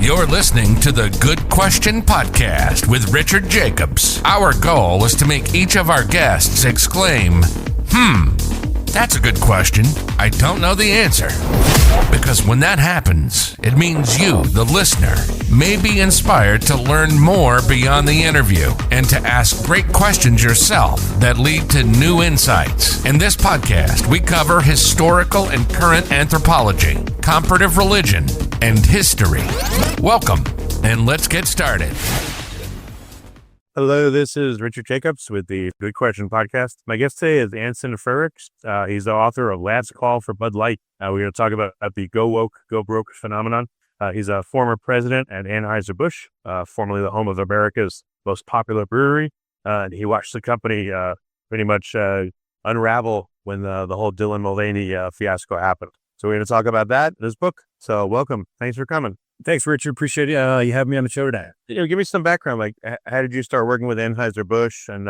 You're listening to the Good Question Podcast with Richard Jacobs. Our goal is to make each of our guests exclaim, that's a good question. I don't know the answer. Because when that happens, it means you, the listener, may be inspired to learn more beyond the interview and to ask great questions yourself that lead to new insights. In this podcast, we cover historical and current anthropology, comparative religion, and history. Welcome, and let's get started. Hello, this is Richard Jacobs with the Good Question Podcast. My guest today is Anson Frericks. He's the author of Last Call for Bud Light. We're going to talk about the Go Woke, Go Broke phenomenon. He's a former president at Anheuser-Busch, formerly the home of America's most popular brewery. He watched the company pretty much unravel when the whole Dylan Mulvaney fiasco happened. So we're going to talk about that in his book. So welcome. Thanks for coming. Thanks, Richard. Appreciate you having me on the show today. Give me some background. Like, how did you start working with Anheuser-Busch, and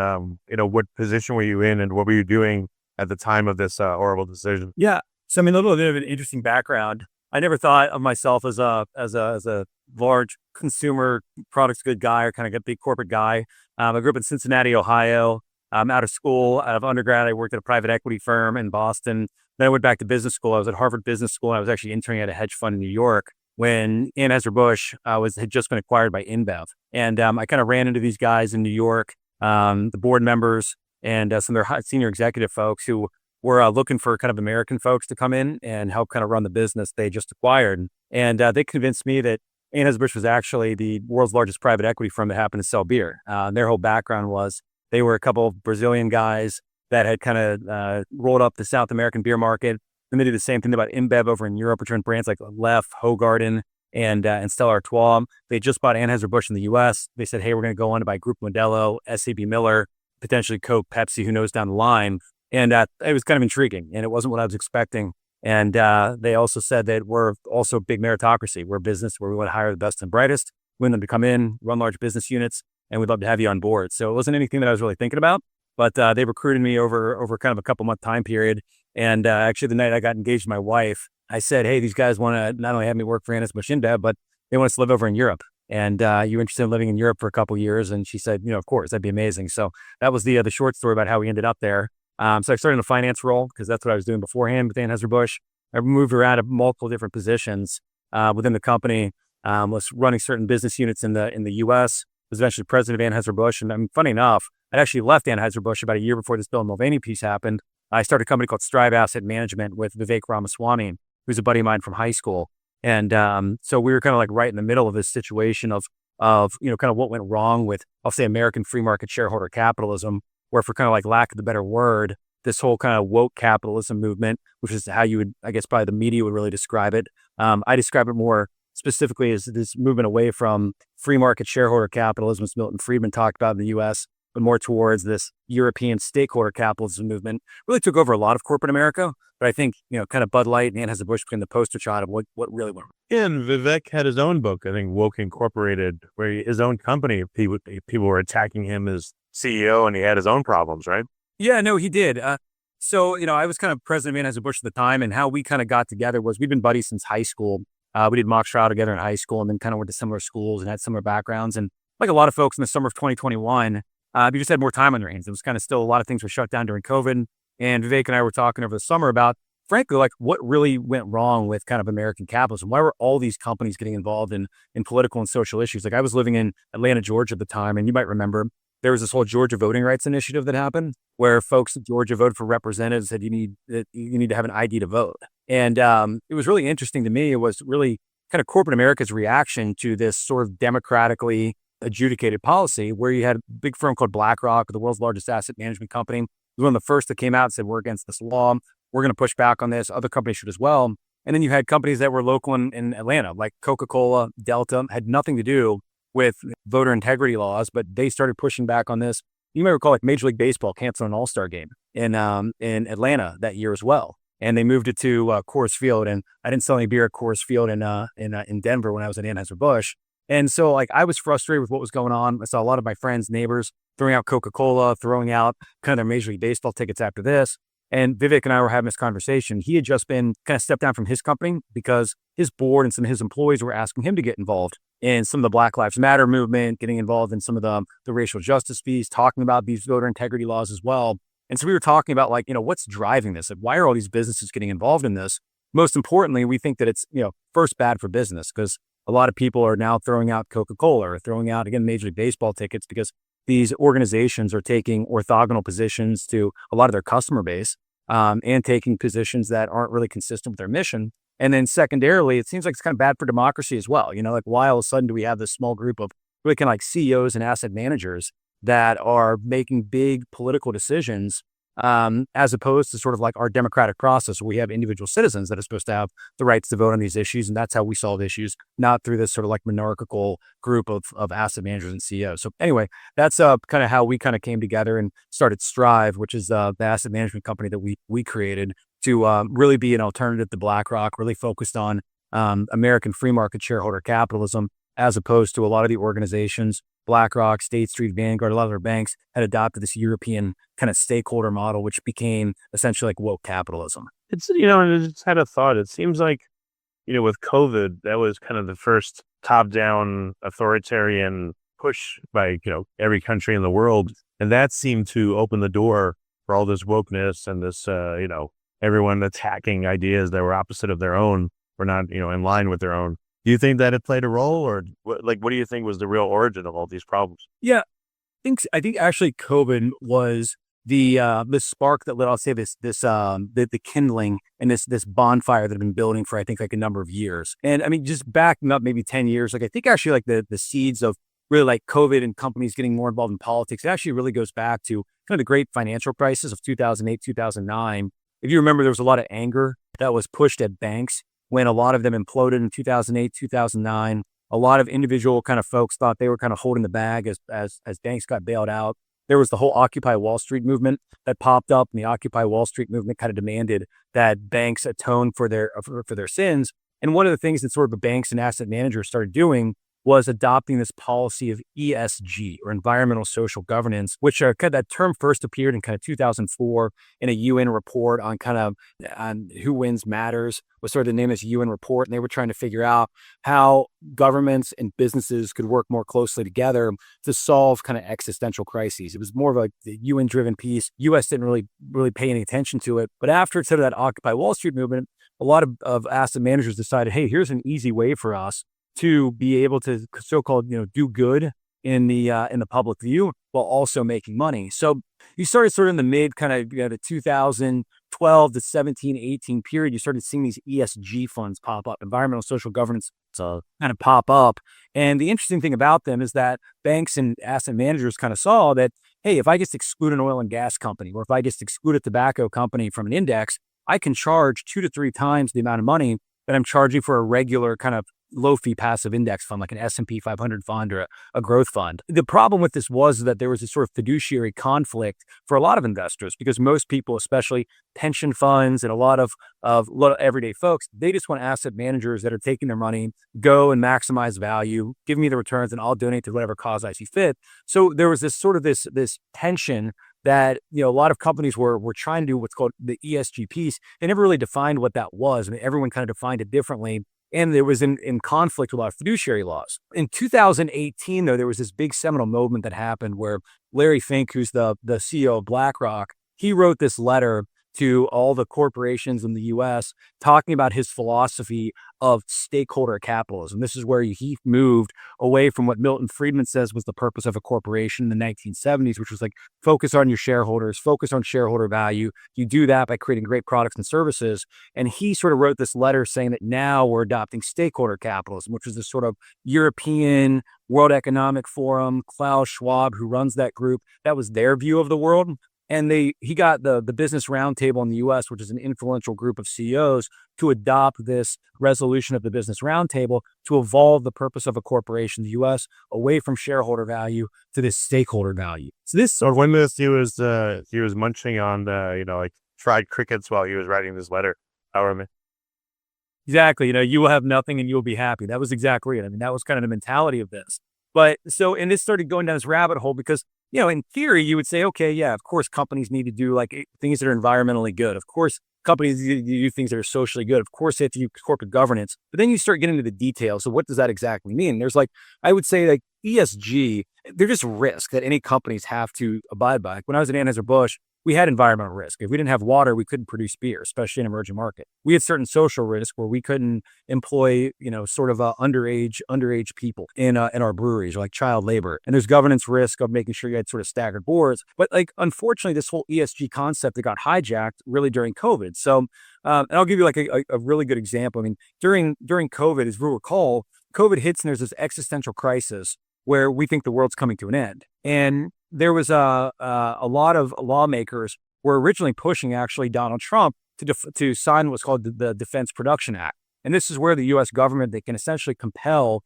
what position were you in, and what were you doing at the time of this horrible decision? Yeah. So, a little bit of an interesting background. I never thought of myself as a large consumer products good guy or kind of a big corporate guy. I grew up in Cincinnati, Ohio. Out of school, out of undergrad, I worked at a private equity firm in Boston. Then I went back to business school. I was at Harvard Business School. And I was actually interning at a hedge fund in New York when Anheuser-Busch had just been acquired by InBev. And I kind of ran into these guys in New York, the board members and some of their senior executive folks who were looking for kind of American folks to come in and help kind of run the business they just acquired. And they convinced me that Anheuser-Busch was actually the world's largest private equity firm that happened to sell beer. Their whole background was they were a couple of Brazilian guys that had kind of rolled up the South American beer market. Then they did the same thing about InBev over in Europe, which are brands like Lef, Hoegaarden, and Stella Artois. They just bought Anheuser-Busch in the U.S. They said, hey, we're going to go on to buy Grupo Modelo, SAB Miller, potentially Coke, Pepsi, who knows down the line. And it was kind of intriguing, and it wasn't what I was expecting. And they also said that we're also a big meritocracy. We're a business where we want to hire the best and brightest, we want them to come in, run large business units, and we'd love to have you on board. So it wasn't anything that I was really thinking about, but they recruited me over kind of a couple-month time period. And actually, the night I got engaged to my wife, I said, hey, these guys want to not only have me work for Anheuser-Busch InBev, but they want us to live over in Europe. And you interested in living in Europe for a couple of years? And she said, of course, that'd be amazing. So that was the short story about how we ended up there. So I started in a finance role because that's what I was doing beforehand with Anheuser-Busch. I moved around to multiple different positions within the company. Was running certain business units in the U.S., was eventually president of Anheuser-Busch. And funny enough, I'd actually left Anheuser-Busch about a year before this Dylan Mulvaney piece happened. I started a company called Strive Asset Management with Vivek Ramaswamy, who's a buddy of mine from high school. And so we were kind of like right in the middle of this situation of kind of what went wrong with, I'll say, American free market shareholder capitalism, where for kind of like lack of the better word, this whole kind of woke capitalism movement, which is how you would, I guess, probably the media would really describe it. I describe it more specifically as this movement away from free market shareholder capitalism, as Milton Friedman talked about in the U.S., but more towards this European stakeholder capitalism movement. Really took over a lot of corporate America, but I think, kind of Bud Light and Anheuser-Busch became the poster child of what really went wrong. Yeah, and Vivek had his own book, I think, Woke Incorporated, where his own company, people were attacking him as CEO, and he had his own problems, right? Yeah, no, he did. So, I was kind of president of Anheuser-Busch at the time, and how we kind of got together was we'd been buddies since high school. We did mock trial together in high school and then kind of went to similar schools and had similar backgrounds. And like a lot of folks in the summer of 2021, we just had more time on their hands. It was kind of still a lot of things were shut down during COVID. And Vivek and I were talking over the summer about, frankly, like what really went wrong with kind of American capitalism. Why were all these companies getting involved in political and social issues? Like I was living in Atlanta, Georgia at the time, and you might remember there was this whole Georgia voting rights initiative that happened where folks in Georgia voted for representatives that you need to have an ID to vote. And it was really interesting to me. It was really kind of corporate America's reaction to this sort of democratically adjudicated policy where you had a big firm called BlackRock, the world's largest asset management company. It was one of the first that came out and said, we're against this law. We're going to push back on this. Other companies should as well. And then you had companies that were local in Atlanta, like Coca-Cola, Delta, had nothing to do with voter integrity laws, but they started pushing back on this. You may recall like Major League Baseball canceled an All-Star game in Atlanta that year as well. And they moved it to Coors Field. And I didn't sell any beer at Coors Field in Denver when I was at Anheuser-Busch. And so like I was frustrated with what was going on. I saw a lot of my friends, neighbors throwing out Coca-Cola, throwing out kind of their Major League Baseball tickets after this. And Vivek and I were having this conversation. He had just been kind of stepped down from his company because his board and some of his employees were asking him to get involved in some of the Black Lives Matter movement, getting involved in some of the racial justice piece, talking about these voter integrity laws as well. And so we were talking about what's driving this? Like, why are all these businesses getting involved in this? Most importantly, we think that it's, first bad for business because a lot of people are now throwing out Coca-Cola or throwing out, again, Major League Baseball tickets because these organizations are taking orthogonal positions to a lot of their customer base and taking positions that aren't really consistent with their mission. And then secondarily, it seems like it's kind of bad for democracy as well. Why all of a sudden do we have this small group of really kind of like CEOs and asset managers that are making big political decisions as opposed to sort of like our democratic process where we have individual citizens that are supposed to have the rights to vote on these issues. And that's how we solve issues, not through this sort of like monarchical group of asset managers and CEOs. So anyway, that's kind of how we kind of came together and started Strive, which is the asset management company that we created to really be an alternative to BlackRock, really focused on American free market shareholder capitalism, as opposed to a lot of the organizations, BlackRock, State Street, Vanguard, a lot of their banks had adopted this European kind of stakeholder model, which became essentially like woke capitalism. It's, and I just had a thought. It seems like, with COVID, that was kind of the first top-down authoritarian push by, every country in the world. And that seemed to open the door for all this wokeness and this, everyone attacking ideas that were opposite of their own, or not, in line with their own. Do you think that it played a role, or what do you think was the real origin of all these problems? Yeah, I think actually COVID was the spark that lit, I'll say the kindling and this bonfire that had been building for, I think, like a number of years. And I mean, just backing up maybe 10 years, I think actually like the seeds of really like COVID and companies getting more involved in politics, it actually really goes back to kind of the great financial crisis of 2008, 2009. If you remember, there was a lot of anger that was pushed at banks when a lot of them imploded in 2008, 2009. A lot of individual kind of folks thought they were kind of holding the bag as banks got bailed out. There was the whole Occupy Wall Street movement that popped up, and the Occupy Wall Street movement kind of demanded that banks atone for their sins. And one of the things that sort of the banks and asset managers started doing was adopting this policy of ESG, or environmental social governance, which are kind of, that term first appeared in kind of 2004 in a UN report on who wins matters, was sort of the name of this UN report. And they were trying to figure out how governments and businesses could work more closely together to solve kind of existential crises. It was more of a UN driven piece. US didn't really pay any attention to it. But after sort of that Occupy Wall Street movement, a lot of asset managers decided, hey, here's an easy way for us to be able to so-called, do good in the public view while also making money. So you started sort of in the mid kind of the 2012 to 17, 18 period, you started seeing these ESG funds pop up, environmental social governance kind of pop up. And the interesting thing about them is that banks and asset managers kind of saw that, hey, if I just exclude an oil and gas company, or if I just exclude a tobacco company from an index, I can charge 2 to 3 times the amount of money that I'm charging for a regular kind of low-fee passive index fund, like an S&P 500 fund or a growth fund. The problem with this was that there was this sort of fiduciary conflict for a lot of investors, because most people, especially pension funds and a lot of everyday folks, they just want asset managers that are taking their money, go and maximize value, give me the returns, and I'll donate to whatever cause I see fit. So there was this sort of this tension that a lot of companies were trying to do what's called the ESG piece. They never really defined what that was. I mean, everyone kind of defined it differently. And there was in conflict with a lot of fiduciary laws. In 2018, though, there was this big seminal moment that happened where Larry Fink, who's the CEO of BlackRock, he wrote this letter to all the corporations in the U.S. talking about his philosophy of stakeholder capitalism. This is where he moved away from what Milton Friedman says was the purpose of a corporation in the 1970s, which was like focus on your shareholders, focus on shareholder value. You do that by creating great products and services. And he sort of wrote this letter saying that now we're adopting stakeholder capitalism, which is this sort of European World Economic Forum, Klaus Schwab, who runs that group. That was their view of the world. And he got the Business Roundtable in the U.S., which is an influential group of CEOs, to adopt this resolution of the Business Roundtable to evolve the purpose of a corporation in the U.S. away from shareholder value to this stakeholder value. So when he was munching on like fried crickets while he was writing this letter. Exactly. You will have nothing and you will be happy. That was exactly it. I mean, that was kind of the mentality of this. But so, and this started going down this rabbit hole because in theory, you would say, okay, yeah, of course, companies need to do like things that are environmentally good. Of course, companies need to do things that are socially good. Of course, they have to do corporate governance. But then you start getting into the details. So what does that exactly mean? There's like, I would say like ESG, they're just risks that any companies have to abide by. Like when I was at Anheuser-Busch, we had environmental risk. If we didn't have water, we couldn't produce beer, especially in emerging market. We had certain social risk where we couldn't employ, sort of underage people in our breweries, or like child labor. And there's governance risk of making sure you had sort of staggered boards. But like, unfortunately, this whole ESG concept that got hijacked really during COVID. So, and I'll give you like a really good example. I mean, during COVID, as we recall, COVID hits and there's this existential crisis where we think the world's coming to an end. And there was a lot of lawmakers were originally pushing actually Donald Trump to sign what's called the Defense Production Act. And this is where the U.S. government, they can essentially compel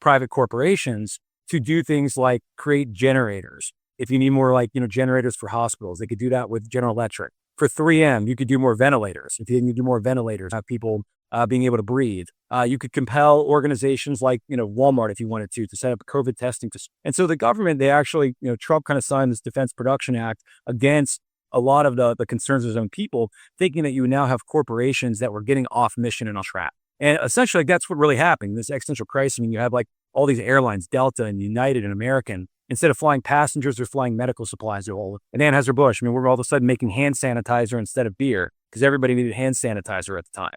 private corporations to do things like create generators. If you need more like, generators for hospitals, they could do that with General Electric. For 3M, you could do more ventilators. If you need to do more ventilators, have people being able to breathe. You could compel organizations like, Walmart, if you wanted to set up COVID testing. And so the government, they actually, Trump kind of signed this Defense Production Act against a lot of the concerns of his own people, thinking that you now have corporations that were getting off mission and on track. And essentially, that's what really happened. This existential crisis, I mean, you have like all these airlines, Delta and United and American, instead of flying passengers, they're flying medical supplies. And Anheuser-Busch, I mean, we're all of a sudden making hand sanitizer instead of beer because everybody needed hand sanitizer at the time.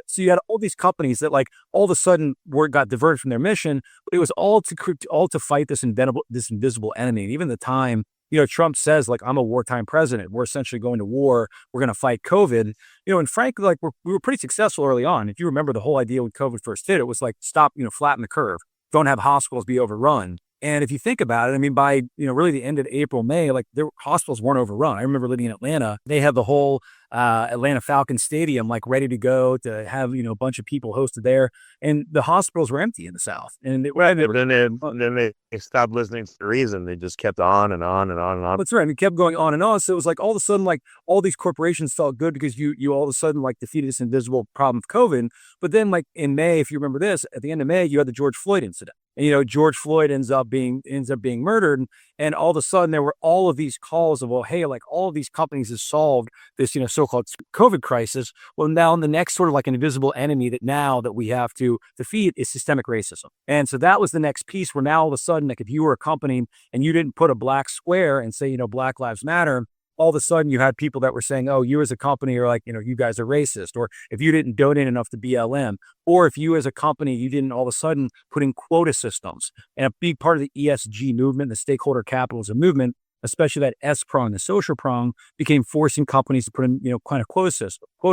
So you had all these companies that like all of a sudden got diverted from their mission, but it was all to fight this invisible enemy. And even the time, Trump says like, I'm a wartime president. We're essentially going to war. We're going to fight COVID, and frankly, like we were pretty successful early on. If you remember the whole idea when COVID first hit, it was like, stop, flatten the curve. Don't have hospitals be overrun. And if you think about it, I mean, by, really the end of April, May, like hospitals weren't overrun. I remember living in Atlanta. They had the whole Atlanta Falcons Stadium, like ready to go to have, a bunch of people hosted there. And the hospitals were empty in the South. And then they stopped listening to the reason. They just kept on and on and on and on. That's right. And it kept going on and on. So it was like all of a sudden, like all these corporations felt good because you all of a sudden like defeated this invisible problem of COVID. But then like in May, if you remember this, at the end of May, you had the George Floyd incident. And, George Floyd ends up being murdered. And all of a sudden there were all of these calls of, well, hey, like all of these companies have solved this, so-called COVID crisis. Well, now the next sort of like an invisible enemy that we have to defeat is systemic racism. And so that was the next piece where now all of a sudden, like if you were a company and you didn't put a black square and say, Black Lives Matter, all of a sudden you had people that were saying, oh, you as a company are like, you guys are racist. Or if you didn't donate enough to BLM, or if you as a company, you didn't all of a sudden put in quota systems. And a big part of the ESG movement, the stakeholder capitalism movement, especially that S prong, the social prong, became forcing companies to put in, kind of quota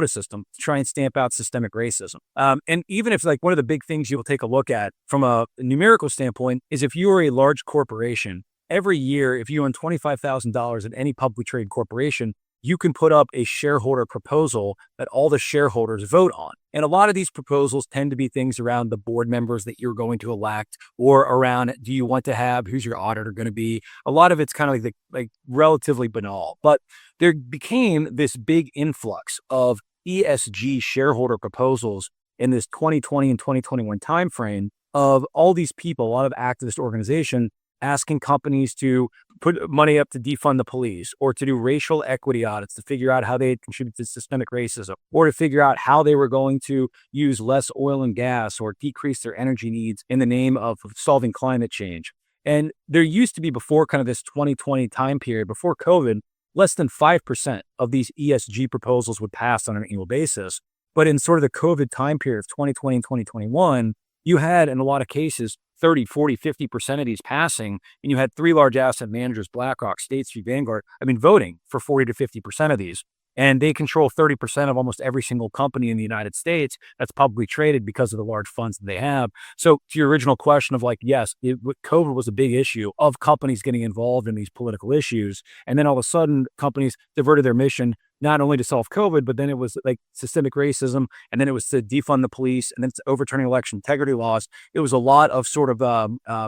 system to try and stamp out systemic racism. And even if like one of the big things you'll take a look at from a numerical standpoint is if you are a large corporation, every year, if you own $25,000 at any publicly traded corporation, you can put up a shareholder proposal that all the shareholders vote on. And a lot of these proposals tend to be things around the board members that you're going to elect, or around, do you want to have, who's your auditor going to be? A lot of it's kind of like relatively banal, but there became this big influx of ESG shareholder proposals in this 2020 and 2021 timeframe of all these people, a lot of activist organizations, asking companies to put money up to defund the police, or to do racial equity audits to figure out how they had contributed to systemic racism, or to figure out how they were going to use less oil and gas or decrease their energy needs in the name of solving climate change. And there used to be, before kind of this 2020 time period, before COVID, less than 5% of these ESG proposals would pass on an annual basis. But in sort of the COVID time period of 2020 and 2021, you had, in a lot of cases, 30, 40, 50% of these passing, and you had three large asset managers, BlackRock, State Street, Vanguard, voting for 40 to 50% of these. And they control 30% of almost every single company in the United States that's publicly traded because of the large funds that they have. So to your original question of like, yes, COVID was a big issue of companies getting involved in these political issues. And then all of a sudden, companies diverted their mission not only to solve COVID, but then it was like systemic racism, and then it was to defund the police, and then it's overturning election integrity laws. It was a lot of sort of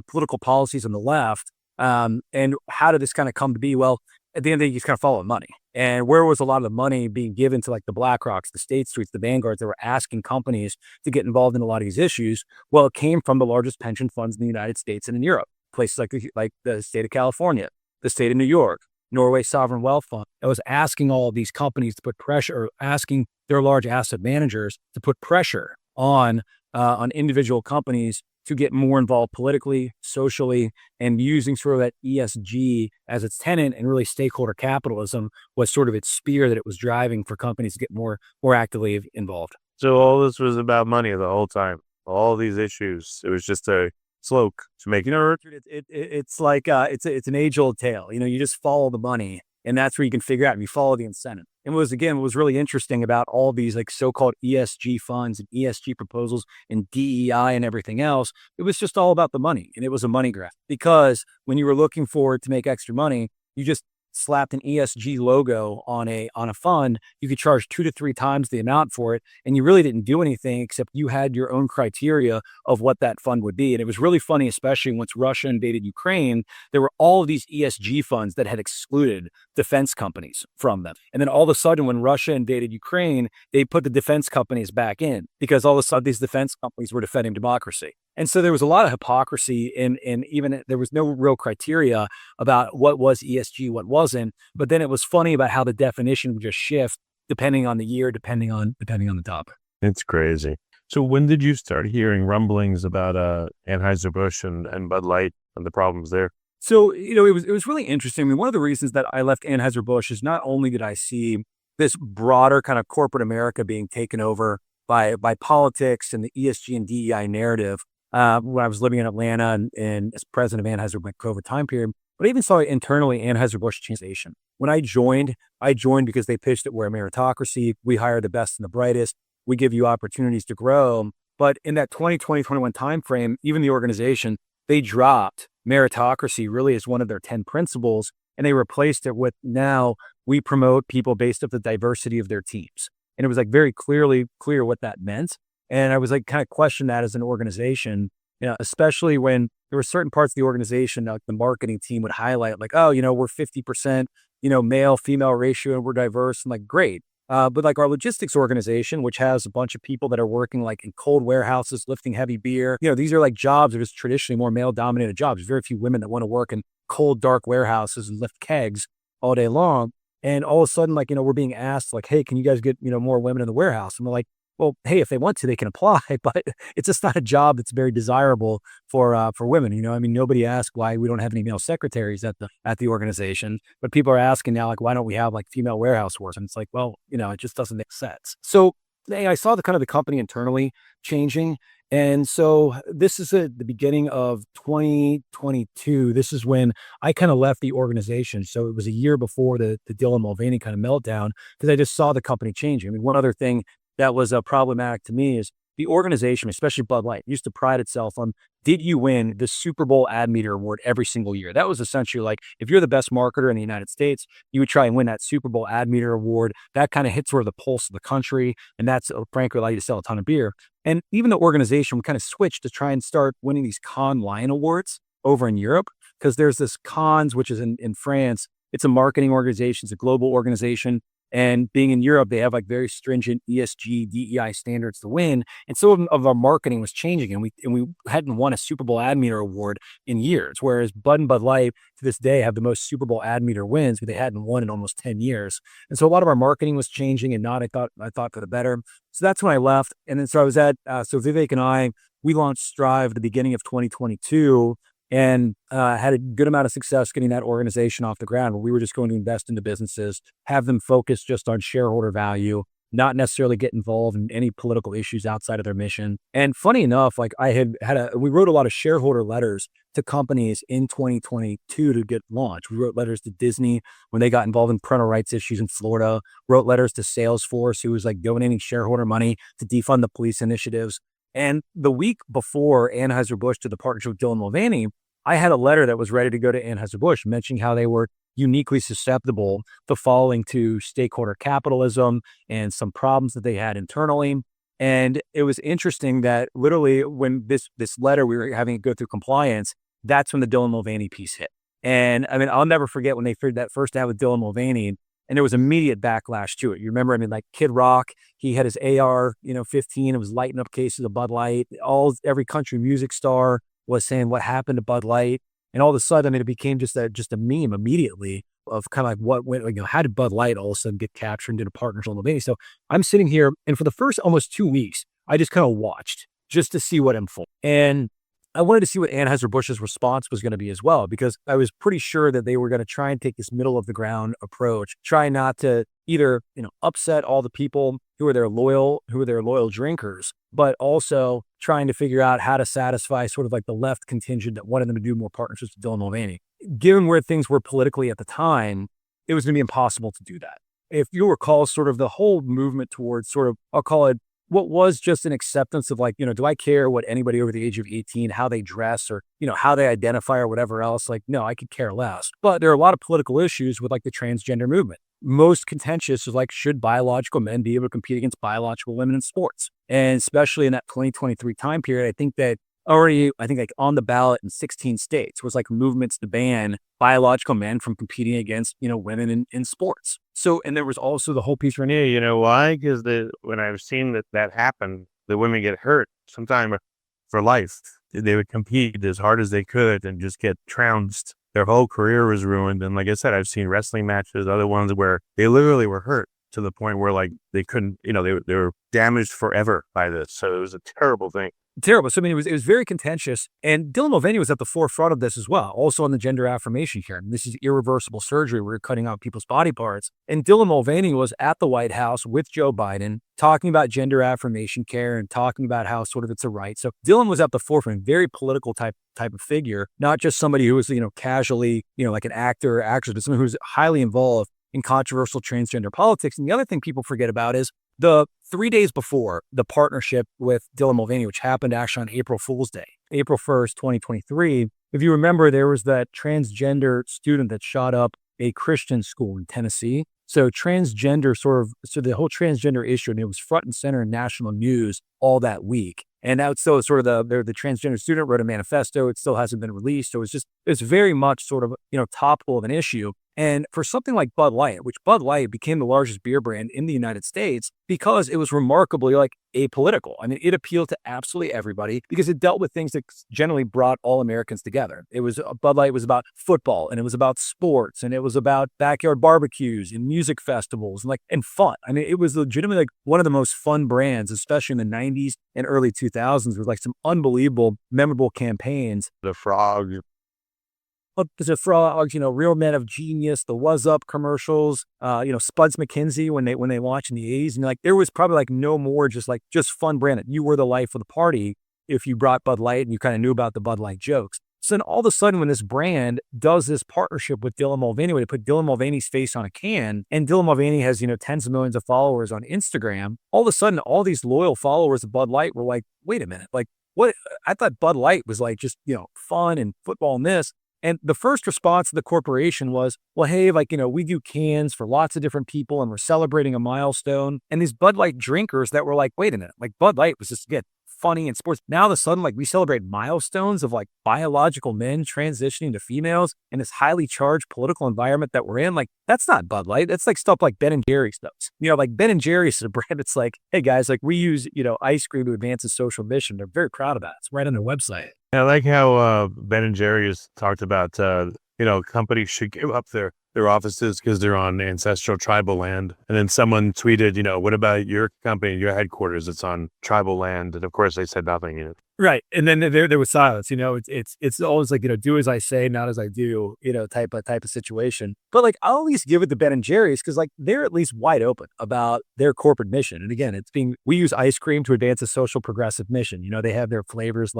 political policies on the left. And how did this kind of come to be? Well, at the end of the day, you just kind of follow money. And where was a lot of the money being given to like the BlackRocks, the State Streets, the Vanguards that were asking companies to get involved in a lot of these issues? Well, it came from the largest pension funds in the United States and in Europe, places like the state of California. the state of New York, Norway Sovereign Wealth Fund, that was asking all of these companies to put pressure, or asking their large asset managers to put pressure on individual companies to get more involved politically, socially, and using sort of that ESG as its tenant, and really stakeholder capitalism was sort of its spear that it was driving for companies to get more actively involved. So all this was about money the whole time. All these issues, it was just a cloak to make. Richard, it's like it's an age-old tale. You just follow the money, and that's where you can figure out. You follow the incentive. And what was really interesting about all these like so-called ESG funds and ESG proposals and DEI and everything else, it was just all about the money, and it was a money grab. Because when you were looking for to make extra money, you just slapped an ESG logo on a fund. You could charge 2 to 3 times the amount for it, and you really didn't do anything except you had your own criteria of what that fund would be. And it was really funny, especially once Russia invaded Ukraine, there were all of these ESG funds that had excluded defense companies from them. And then all of a sudden, when Russia invaded Ukraine, they put the defense companies back in, because all of a sudden these defense companies were defending democracy. And so there was a lot of hypocrisy, and even there was no real criteria about what was ESG, what wasn't. But then it was funny about how the definition would just shift depending on the year, depending on the topic. It's crazy. So when did you start hearing rumblings about Anheuser-Busch and Bud Light and the problems there? So, it was really interesting. I mean, one of the reasons that I left Anheuser-Busch is not only did I see this broader kind of corporate America being taken over by politics and the ESG and DEI narrative, when I was living in Atlanta and as president of Anheuser-Busch COVID time period, but I even saw it internally, Anheuser-Busch changed. When I joined because they pitched it, we're a meritocracy. We hire the best and the brightest. We give you opportunities to grow. But in that 2020-21 timeframe, even the organization, they dropped meritocracy really as one of their 10 principles, and they replaced it with, now we promote people based off the diversity of their teams. And it was like very clear what that meant. And I was like, kind of question that as an organization, especially when there were certain parts of the organization, like the marketing team would highlight like, oh, we're 50%, male, female ratio, and we're diverse. And like, great. But like our logistics organization, which has a bunch of people that are working like in cold warehouses, lifting heavy beer, these are like jobs that is traditionally more male dominated jobs. There's very few women that want to work in cold, dark warehouses and lift kegs all day long. And all of a sudden, like, we're being asked like, hey, can you guys get, more women in the warehouse? And we're like, well, hey, if they want to, they can apply, but it's just not a job that's very desirable for women. Nobody asked why we don't have any male secretaries at the organization, but people are asking now, like, why don't we have like female warehouse workers? And it's like, well, it just doesn't make sense. So I saw the kind of the company internally changing. And so this is the beginning of 2022. This is when I kind of left the organization. So it was a year before the Dylan Mulvaney kind of meltdown, because I just saw the company changing. I mean, one other thing that was problematic to me is the organization, especially Bud Light, used to pride itself on, did you win the Super Bowl Ad Meter Award every single year? That was essentially like, if you're the best marketer in the United States, you would try and win that Super Bowl Ad Meter Award. That kind of hits sort of the pulse of the country. And that's frankly allow you to sell a ton of beer. And even the organization would kind of switch to try and start winning these Cannes Lion Awards over in Europe, because there's this Cannes, which is in France. It's a marketing organization. It's a global organization. And being in Europe, they have like very stringent ESG, DEI standards to win. And some of our marketing was changing, and we hadn't won a Super Bowl Ad Meter Award in years. Whereas Bud and Bud Light to this day have the most Super Bowl Ad Meter wins, but they hadn't won in almost 10 years. And so a lot of our marketing was changing, and not I thought for the better. So that's when I left. And then so I was at so Vivek and we launched Strive at the beginning of 2022. And had a good amount of success getting that organization off the ground, where we were just going to invest into businesses, have them focus just on shareholder value, not necessarily get involved in any political issues outside of their mission. And funny enough, like we wrote a lot of shareholder letters to companies in 2022 to get launched. We wrote letters to Disney when they got involved in parental rights issues in Florida, wrote letters to Salesforce, who was like donating shareholder money to defund the police initiatives. And the week before Anheuser-Busch did the partnership with Dylan Mulvaney, I had a letter that was ready to go to Anheuser-Busch mentioning how they were uniquely susceptible to falling to stakeholder capitalism and some problems that they had internally. And it was interesting that literally when this letter, we were having it go through compliance, that's when the Dylan Mulvaney piece hit. And I mean, I'll never forget when they figured that first out with Dylan Mulvaney, and there was immediate backlash to it. You remember, I mean, like Kid Rock, he had his AR, 15, it was lighting up cases of Bud Light. Every country music star was saying what happened to Bud Light. And all of a sudden, I mean, it became just a meme immediately of kind of like what went, how did Bud Light all of a sudden get captured and did a partnership with Mulvaney? So I'm sitting here, and for the first almost 2 weeks, I just kind of watched just to see what unfolded. And I wanted to see what Anheuser-Busch's response was going to be as well, because I was pretty sure that they were going to try and take this middle of the ground approach, try not to either, upset all the people who are their loyal drinkers, but also trying to figure out how to satisfy sort of like the left contingent that wanted them to do more partnerships with Dylan Mulvaney. Given where things were politically at the time, it was going to be impossible to do that. If you recall, sort of the whole movement towards sort of, I'll call it, what was just an acceptance of like, do I care what anybody over the age of 18, how they dress or, how they identify or whatever else? Like, no, I could care less. But there are a lot of political issues with like the transgender movement. Most contentious is like, should biological men be able to compete against biological women in sports? And especially in that 2023 time period, I think like on the ballot in 16 states was like movements to ban biological men from competing against, women in sports. So, and there was also the whole piece. Yeah, you know why? Because when I've seen that happen, the women get hurt sometime for life. They would compete as hard as they could and just get trounced. Their whole career was ruined. And like I said, I've seen wrestling matches, other ones where they literally were hurt to the point where like they couldn't, they were damaged forever by this. So it was a terrible thing. Terrible. So, I mean, it was very contentious. And Dylan Mulvaney was at the forefront of this as well, also on the gender affirmation care. And this is irreversible surgery where you're cutting out people's body parts. And Dylan Mulvaney was at the White House with Joe Biden talking about gender affirmation care and talking about how sort of it's a right. So Dylan was at the forefront, very political type of figure, not just somebody who was, casually, like an actor or actress, but someone who's highly involved in controversial transgender politics. And the other thing people forget about is the 3 days before the partnership with Dylan Mulvaney, which happened actually on April Fool's Day, April 1st, 2023, if you remember, there was that transgender student that shot up a Christian school in Tennessee. So the whole transgender issue, and it was front and center in national news all that week. And now it's still sort of the transgender student wrote a manifesto. It still hasn't been released. So it's very much sort of, topical of an issue. And for something like Bud Light, which Bud Light became the largest beer brand in the United States because it was remarkably like apolitical. I mean, it appealed to absolutely everybody because it dealt with things that generally brought all Americans together. Bud Light was about football, and it was about sports, and it was about backyard barbecues and music festivals and fun. I mean, it was legitimately like one of the most fun brands, especially in the 90s and early 2000s, with like some unbelievable, memorable campaigns. The frog. The frogs, Real Men of Genius, the Was Up commercials, Spuds McKenzie when they launched in the 80s. And like, there was probably like no more just fun brand that you were the life of the party if you brought Bud Light and you kind of knew about the Bud Light jokes. So then all of a sudden when this brand does this partnership with Dylan Mulvaney, where they put Dylan Mulvaney's face on a can, and Dylan Mulvaney has, tens of millions of followers on Instagram, all of a sudden all these loyal followers of Bud Light were like, wait a minute, like what? I thought Bud Light was like just, fun and football and this. And the first response of the corporation was, well, hey, we do cans for lots of different people and we're celebrating a milestone. And these Bud Light drinkers that were like, wait a minute, like Bud Light was just, again, funny in sports. Now all of a sudden, we celebrate milestones of biological men transitioning to females in this highly charged political environment that we're in. Like, that's not Bud Light. That's like stuff like Ben and Jerry's does. Ben and Jerry's is a brand. It's like, hey guys, we use, ice cream to advance a social mission. They're very proud of that. It's right on their website. I like how Ben and Jerry's talked about, companies should give up their offices because they're on ancestral tribal land. And then someone tweeted, what about your company, your headquarters? It's on tribal land. And of course, they said nothing. Right. And then there was silence. It's always like, do as I say, not as I do, type of situation. But I'll at least give it to Ben and Jerry's because they're at least wide open about their corporate mission. And again, we use ice cream to advance a social progressive mission. They have their flavors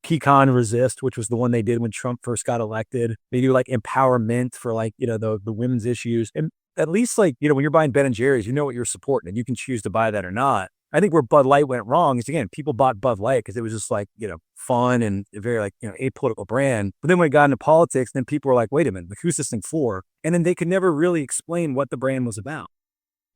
Pecan Resist, which was the one they did when Trump first got elected. They do empowerment for the women's issues. And at least when you're buying Ben and Jerry's, you know what you're supporting and you can choose to buy that or not. I think where Bud Light went wrong is, again, people bought Bud Light because it was just fun and a very apolitical brand. But then when it got into politics, then people were like, wait a minute, who's this thing for? And then they could never really explain what the brand was about.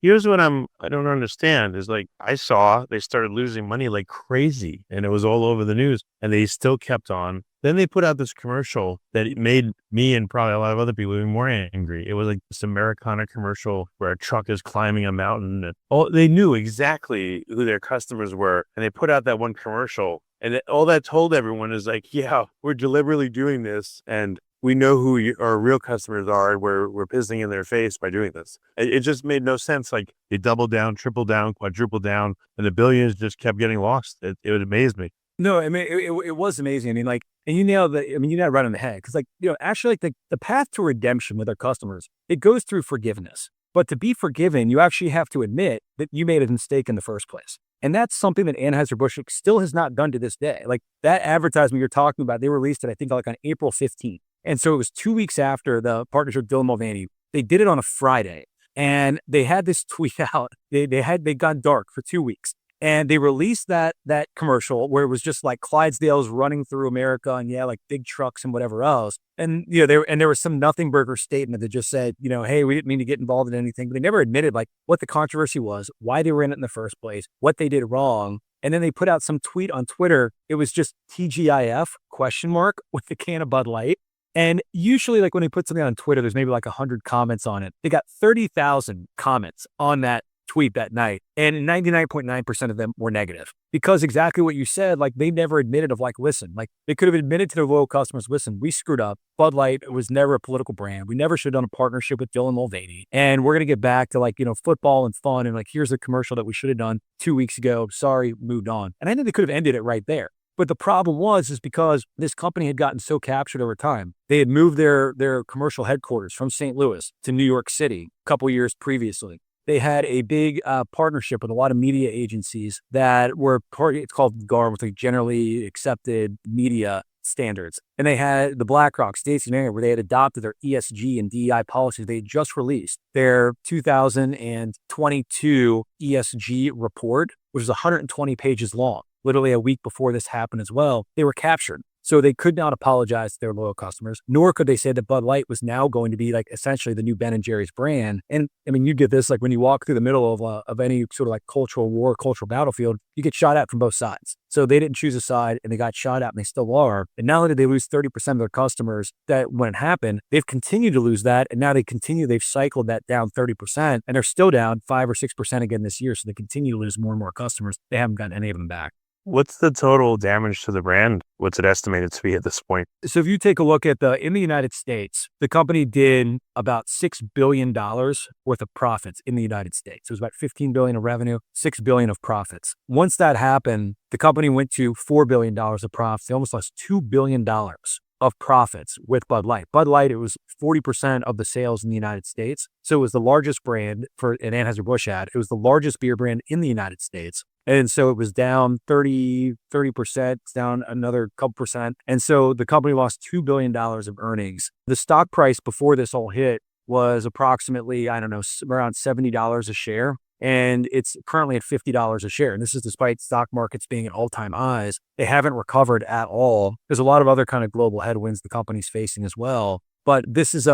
Here's what I don't understand is I saw they started losing money like crazy and it was all over the news and they still kept on. Then they put out this commercial that made me and probably a lot of other people even more angry. It was this Americana commercial where a truck is climbing a mountain. And they knew exactly who their customers were. And they put out that one commercial And all that told everyone is like, yeah, we're deliberately doing this, and we know who our real customers are, and we're pissing in their face by doing this. It just made no sense. Like, they doubled down, tripled down, quadrupled down, and the billions just kept getting lost. It would amaze me. No, I mean, it was amazing. I mean, like, and you nailed it right on the head. Because, like, actually, like, the path to redemption with our customers, it goes through forgiveness. But to be forgiven, you actually have to admit that you made a mistake in the first place. And that's something that Anheuser-Busch still has not done to this day. Like, that advertisement you're talking about, they released it, I think, like on April 15th. And so it was 2 weeks after the partnership with Dylan Mulvaney. They did it on a Friday. And they had this tweet out. They'd gone dark for 2 weeks. And they released that commercial where it was just like Clydesdales running through America and like big trucks and whatever else. And there was some nothing burger statement that just said, hey, we didn't mean to get involved in anything, but they never admitted like what the controversy was, why they were in it in the first place, what they did wrong. And then they put out some tweet on Twitter. It was just TGIF ? With the can of Bud Light. And usually, like, when they put something on Twitter, there's maybe like 100 comments on it. They got 30,000 comments on that tweet that night, and 99.9% of them were negative, because exactly what you said, like, they never admitted of, like, listen, like, they could have admitted to their loyal customers, listen, we screwed up. Bud Light was never a political brand. We never should have done a partnership with Dylan Mulvaney, and we're going to get back to, like, football and fun, and, like, here's a commercial that we should have done 2 weeks ago. Sorry, moved on. And I think they could have ended it right there. But the problem is because this company had gotten so captured over time. They had moved their commercial headquarters from St. Louis to New York City a couple years previously. They had a big partnership with a lot of media agencies that were it's called GAR, with like generally accepted media standards. And they had the BlackRock, Stacey Mayer, where they had adopted their ESG and DEI policies. They had just released their 2022 ESG report, which is 120 pages long. Literally a week before this happened as well. They were captured. So they could not apologize to their loyal customers, nor could they say that Bud Light was now going to be like essentially the new Ben & Jerry's brand. And I mean, you get this, like when you walk through the middle of any sort of like cultural war, cultural battlefield, you get shot at from both sides. So they didn't choose a side and they got shot at, and they still are. And not only did they lose 30% of their customers that when it happened, they've continued to lose that. And now they've cycled that down 30%, and they're still down 5 or 6% again this year. So they continue to lose more and more customers. They haven't gotten any of them back. What's the total damage to the brand? What's it estimated to be at this point? So if you take a look at in the United States, the company did about $6 billion worth of profits in the United States. It was about $15 billion of revenue, $6 billion of profits. Once that happened, the company went to $4 billion of profits. They almost lost $2 billion of profits with Bud Light. Bud Light, it was 40% of the sales in the United States. So it was the largest brand for an Anheuser-Busch ad. It was the largest beer brand in the United States. And so it was down 30%, it's down another couple percent. And so the company lost $2 billion of earnings. The stock price before this all hit was approximately, I don't know, around $70 a share. And it's currently at $50 a share. And this is despite stock markets being at all-time highs. They haven't recovered at all. There's a lot of other kind of global headwinds the company's facing as well. But this is,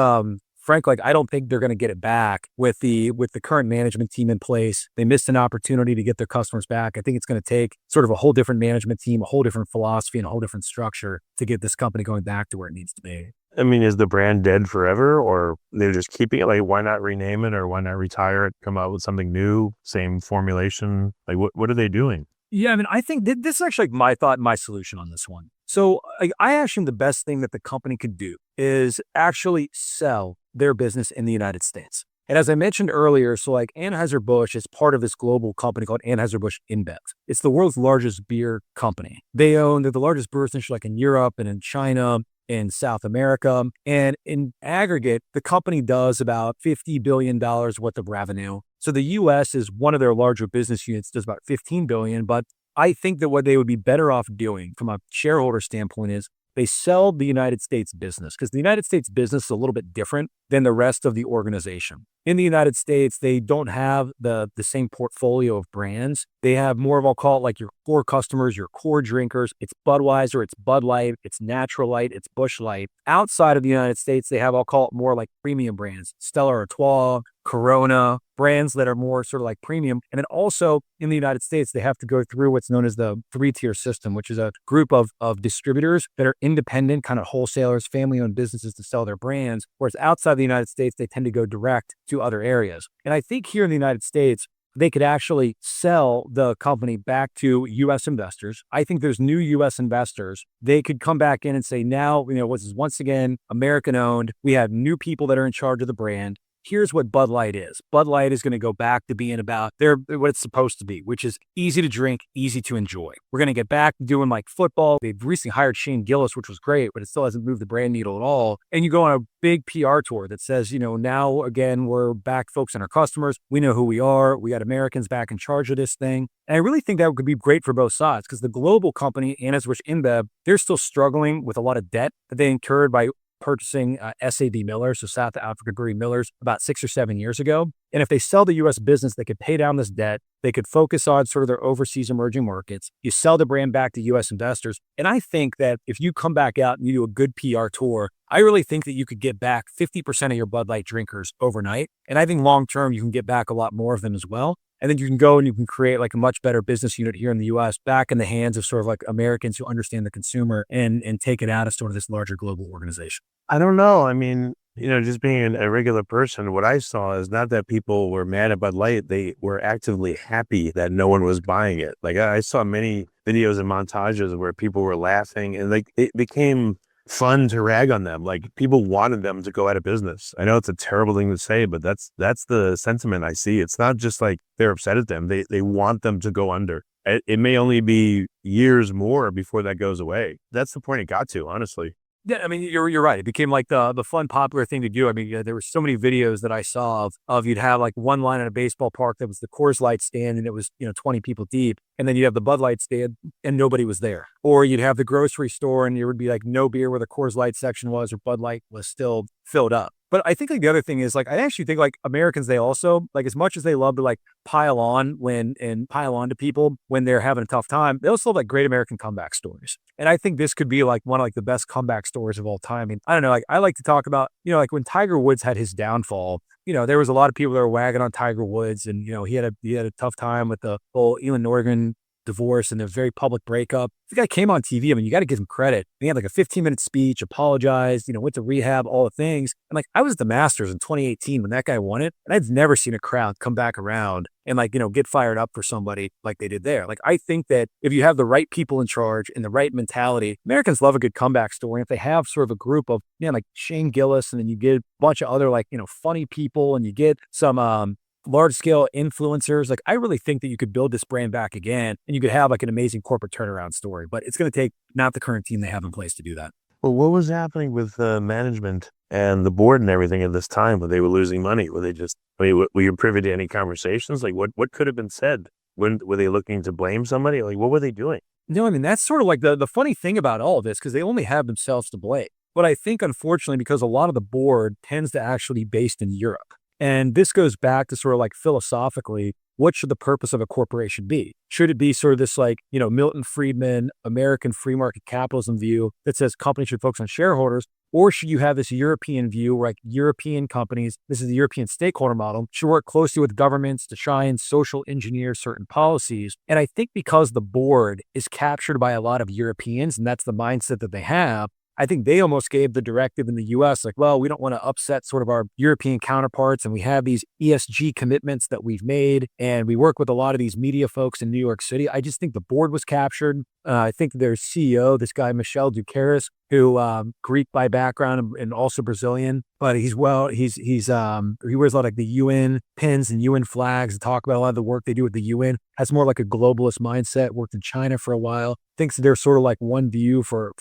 frankly, like, I don't think they're going to get it back with the current management team in place. They missed an opportunity to get their customers back. I think it's going to take sort of a whole different management team, a whole different philosophy, and a whole different structure to get this company going back to where it needs to be. I mean, is the brand dead forever, or they're just keeping it? Like, why not rename it, or why not retire it, come out with something new, same formulation? Like, what are they doing? Yeah, I mean, I think this is actually like my thought and my solution on this one. So I actually, the best thing that the company could do is actually sell their business in the United States. And as I mentioned earlier, so like Anheuser-Busch is part of this global company called Anheuser-Busch InBev. It's the world's largest beer company. They're the largest beer essentially like in Europe and in China, in South America. And in aggregate, the company does about $50 billion worth of revenue. So the U.S. is one of their larger business units, does about $15 billion. But I think that what they would be better off doing from a shareholder standpoint is they sell the United States business, because the United States business is a little bit different than the rest of the organization. In the United States, they don't have the same portfolio of brands. They have more of, I'll call it like your core customers, your core drinkers. It's Budweiser, it's Bud Light, it's Natural Light, it's Busch Light. Outside of the United States, they have, I'll call it more like premium brands, Stella Artois, Corona, brands that are more sort of like premium. And then also in the United States, they have to go through what's known as the 3-tier system, which is a group of distributors that are independent, kind of wholesalers, family-owned businesses to sell their brands. Whereas outside the United States, they tend to go direct to other areas. And I think here in the United States, they could actually sell the company back to U.S. investors. I think there's new U.S. investors. They could come back in and say, now, this is once again American owned. We have new people that are in charge of the brand. Here's what Bud Light is. Bud Light is going to go back to being about what it's supposed to be, which is easy to drink, easy to enjoy. We're going to get back to doing like football. They've recently hired Shane Gillis, which was great, but it still hasn't moved the brand needle at all. And you go on a big PR tour that says, now again, we're back focused on our customers. We know who we are. We got Americans back in charge of this thing. And I really think that could be great for both sides because the global company, Anheuser-Busch InBev, they're still struggling with a lot of debt that they incurred by purchasing SAB Miller, so South Africa Brewery Millers, about 6 or 7 years ago. And if they sell the U.S. business, they could pay down this debt. They could focus on sort of their overseas emerging markets. You sell the brand back to U.S. investors. And I think that if you come back out and you do a good PR tour, I really think that you could get back 50% of your Bud Light drinkers overnight. And I think long-term, you can get back a lot more of them as well. And then you can go and you can create like a much better business unit here in the U.S. back in the hands of sort of like Americans who understand the consumer and take it out of sort of this larger global organization. I don't know. I mean, just being a regular person, what I saw is not that people were mad at Bud Light. They were actively happy that no one was buying it. Like I saw many videos and montages where people were laughing and like it became fun to rag on them. Like people wanted them to go out of business. I know it's a terrible thing to say, but that's the sentiment I see. It's not just like they're upset at them. They want them to go under. It may only be years more before that goes away. That's the point it got to, honestly. Yeah, I mean, you're right. It became like the fun, popular thing to do. I mean, there were so many videos that I saw of you'd have like one line in a baseball park that was the Coors Light stand and it was, 20 people deep. And then you'd have the Bud Light stand and nobody was there. Or you'd have the grocery store and there would be like no beer where the Coors Light section was or Bud Light was still filled up. But I think like the other thing is like, I actually think like Americans, they also like as much as they love to like pile on to people when they're having a tough time, they also have like great American comeback stories. And I think this could be like one of like the best comeback stories of all time. I mean, I don't know, like I like to talk about, like when Tiger Woods had his downfall, there was a lot of people that were wagging on Tiger Woods and, he had a tough time with the whole Elin Norgan divorce and the very public breakup. The guy came on TV. I mean, you got to give him credit. He had like a 15-minute speech, apologized, went to rehab, all the things. And like, I was at the Masters in 2018 when that guy won it. And I'd never seen a crowd come back around and like, get fired up for somebody like they did there. Like, I think that if you have the right people in charge and the right mentality, Americans love a good comeback story. And if they have sort of a group of, like Shane Gillis, and then you get a bunch of other like, funny people and you get some, large scale influencers, like I really think that you could build this brand back again and you could have like an amazing corporate turnaround story, but it's going to take not the current team they have in place to do that. Well, what was happening with management and the board and everything at this time when they were losing money? Were they just, were you privy to any conversations? Like what could have been said? When were they looking to blame somebody? Like what were they doing? No, I mean, that's sort of like the funny thing about all of this, because they only have themselves to blame. But I think unfortunately, because a lot of the board tends to actually be based in Europe. And this goes back to sort of like philosophically, what should the purpose of a corporation be? Should it be sort of this like, Milton Friedman, American free market capitalism view that says companies should focus on shareholders? Or should you have this European view where like European companies, this is the European stakeholder model, should work closely with governments to try and social engineer certain policies? And I think because the board is captured by a lot of Europeans and that's the mindset that they have, I think they almost gave the directive in the US, like, well, we don't want to upset sort of our European counterparts. And we have these ESG commitments that we've made. And we work with a lot of these media folks in New York City. I just think the board was captured. I think their CEO, this guy, Michel Ducaris, who Greek by background and also Brazilian, but he wears a lot of the UN pins and UN flags to talk about a lot of the work they do with the UN, has more like a globalist mindset, worked in China for a while, thinks that there's sort of like one view for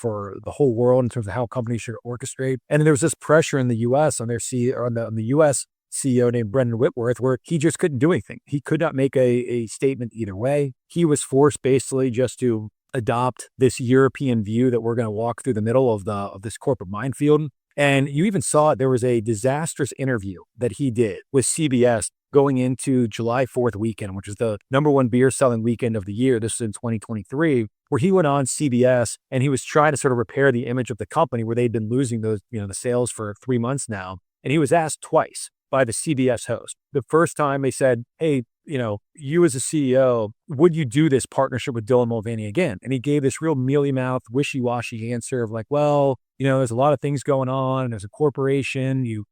the whole world in terms of how companies should orchestrate. And then there was this pressure in the US on their CEO, on the US CEO named Brendan Whitworth, where he just couldn't do anything. He could not make a statement either way. He was forced basically just to adopt this European view that we're going to walk through the middle of this corporate minefield. And you even saw it. There was a disastrous interview that he did with CBS going into July 4th weekend, which is the number one beer selling weekend of the year. This is in 2023, where he went on CBS and he was trying to sort of repair the image of the company where they'd been losing those, the sales for 3 months now. And he was asked twice by the CBS host. The first time they said, hey, you as a CEO, would you do this partnership with Dylan Mulvaney again? And he gave this real mealy-mouthed, wishy-washy answer of like, well, there's a lot of things going on. There's a corporation. You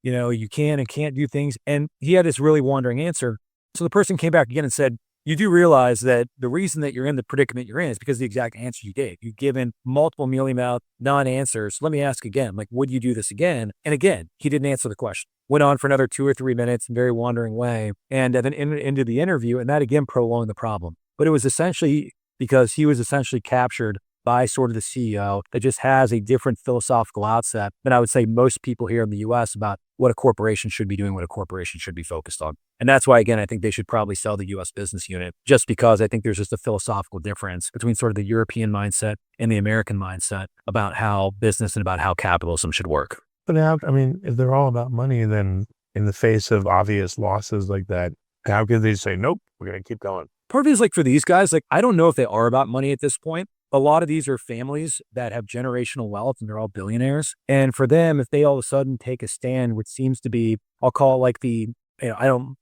can and can't do things. And he had this really wandering answer. So the person came back again and said, you do realize that the reason that you're in the predicament you're in is because of the exact answer you gave. You've given multiple mealy-mouthed non-answers. Let me ask again, like, would you do this again? And again, he didn't answer the question. Went on for another 2 or 3 minutes in a very wandering way, and then into the interview, and that again prolonged the problem. But it was essentially because he was essentially captured by sort of the CEO that just has a different philosophical outset than I would say most people here in the US about what a corporation should be doing, what a corporation should be focused on. And that's why, again, I think they should probably sell the US business unit, just because I think there's just a philosophical difference between sort of the European mindset and the American mindset about how business and about how capitalism should work. But now, I mean, if they're all about money, then in the face of obvious losses like that, how could they say, nope, we're going to keep going? Part of it is like for these guys, like, I don't know if they are about money at this point. A lot of these are families that have generational wealth and they're all billionaires. And for them, if they all of a sudden take a stand, which seems to be, I'll call it like the, I don't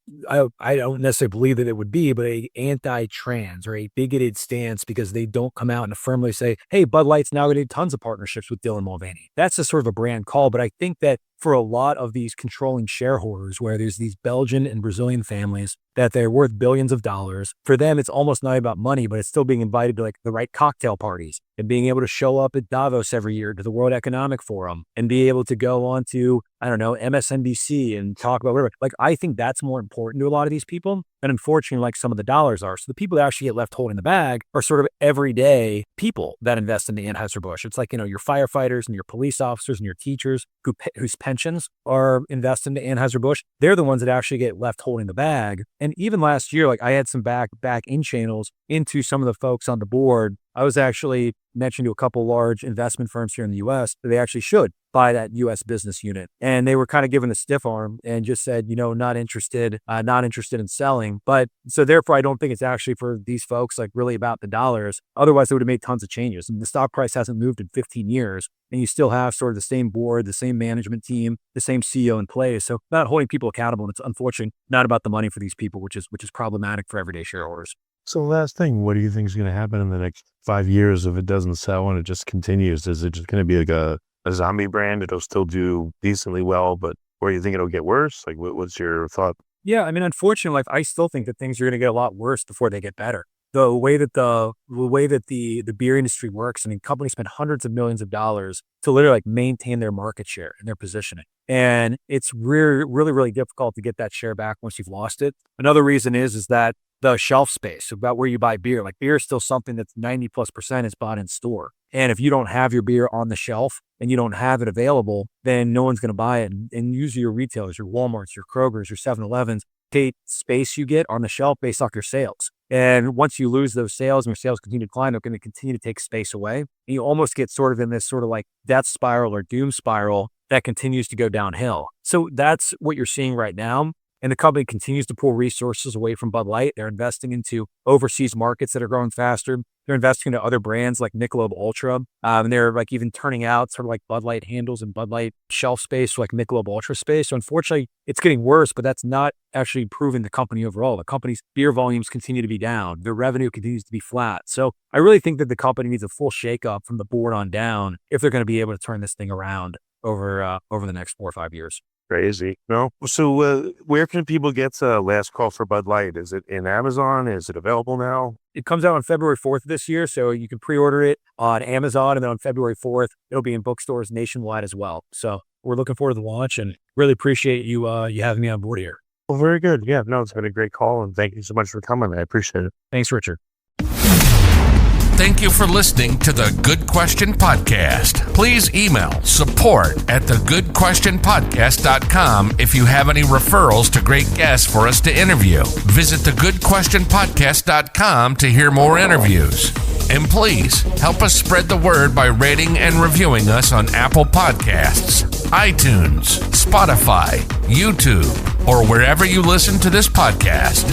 necessarily believe that it would be, but a anti-trans or a bigoted stance because they don't come out and firmly say, hey, Bud Light's now going to do tons of partnerships with Dylan Mulvaney. That's a sort of a brand call. But I think that for a lot of these controlling shareholders, where there's these Belgian and Brazilian families that they're worth billions of dollars, for them, it's almost not about money, but it's still being invited to like the right cocktail parties and being able to show up at Davos every year to the World Economic Forum and be able to go on to, I don't know, MSNBC and talk about whatever. Like, I think that's more important to a lot of these people. And unfortunately, like some of the dollars are. So the people that actually get left holding the bag are sort of everyday people that invest in the Anheuser-Busch. It's like, your firefighters and your police officers and your teachers whose pensions are invested in the Anheuser-Busch. They're the ones that actually get left holding the bag. And even last year, like I had some back in channels into some of the folks on the board. I was actually mentioned to a couple large investment firms here in the US that they actually should buy that US business unit. And they were kind of given a stiff arm and just said, not interested in selling. But so therefore, I don't think it's actually for these folks like really about the dollars. Otherwise, they would have made tons of changes. And the stock price hasn't moved in 15 years. And you still have sort of the same board, the same management team, the same CEO in place. So not holding people accountable. And it's unfortunately not about the money for these people, which is problematic for everyday shareholders. So last thing, what do you think is going to happen in the next 5 years if it doesn't sell and it just continues? Is it just going to be like a zombie brand? It'll still do decently well, but or you think it'll get worse? Like, what's your thought? Yeah, I mean, unfortunately, I still think that things are going to get a lot worse before they get better. The way that the beer industry works, I mean, companies spend hundreds of millions of dollars to literally like maintain their market share and their positioning. And it's really, really, really difficult to get that share back once you've lost it. Another reason is that the shelf space about where you buy beer, like beer is still something that's 90+% is bought in store. And if you don't have your beer on the shelf and you don't have it available, then no one's going to buy it. And usually your retailers, your Walmarts, your Krogers, your 7-Elevens, take space you get on the shelf based off your sales. And once you lose those sales and your sales continue to decline, they're going to continue to take space away. And you almost get sort of in this sort of like death spiral or doom spiral that continues to go downhill. So that's what you're seeing right now. And the company continues to pull resources away from Bud Light. They're investing into overseas markets that are growing faster. They're investing into other brands like Michelob Ultra. And they're like even turning out sort of like Bud Light handles and Bud Light shelf space, like Michelob Ultra space. So unfortunately, it's getting worse, but that's not actually improving the company overall. The company's beer volumes continue to be down. Their revenue continues to be flat. So I really think that the company needs a full shakeup from the board on down if they're going to be able to turn this thing around over the next 4 or 5 years. Crazy. No. So where can people get Last Call for Bud Light? Is it in Amazon? Is it available now? It comes out on February 4th this year, so you can pre-order it on Amazon, and then on February 4th, it'll be in bookstores nationwide as well. So we're looking forward to the launch and really appreciate you having me on board here. Well, very good. Yeah, no, it's been a great call, and thank you so much for coming. I appreciate it. Thanks, Richard. Thank you for listening to the Good Question Podcast. Please email support@thegoodquestionpodcast.com if you have any referrals to great guests for us to interview. Visit thegoodquestionpodcast.com to hear more interviews. And please help us spread the word by rating and reviewing us on Apple Podcasts, iTunes, Spotify, YouTube, or wherever you listen to this podcast.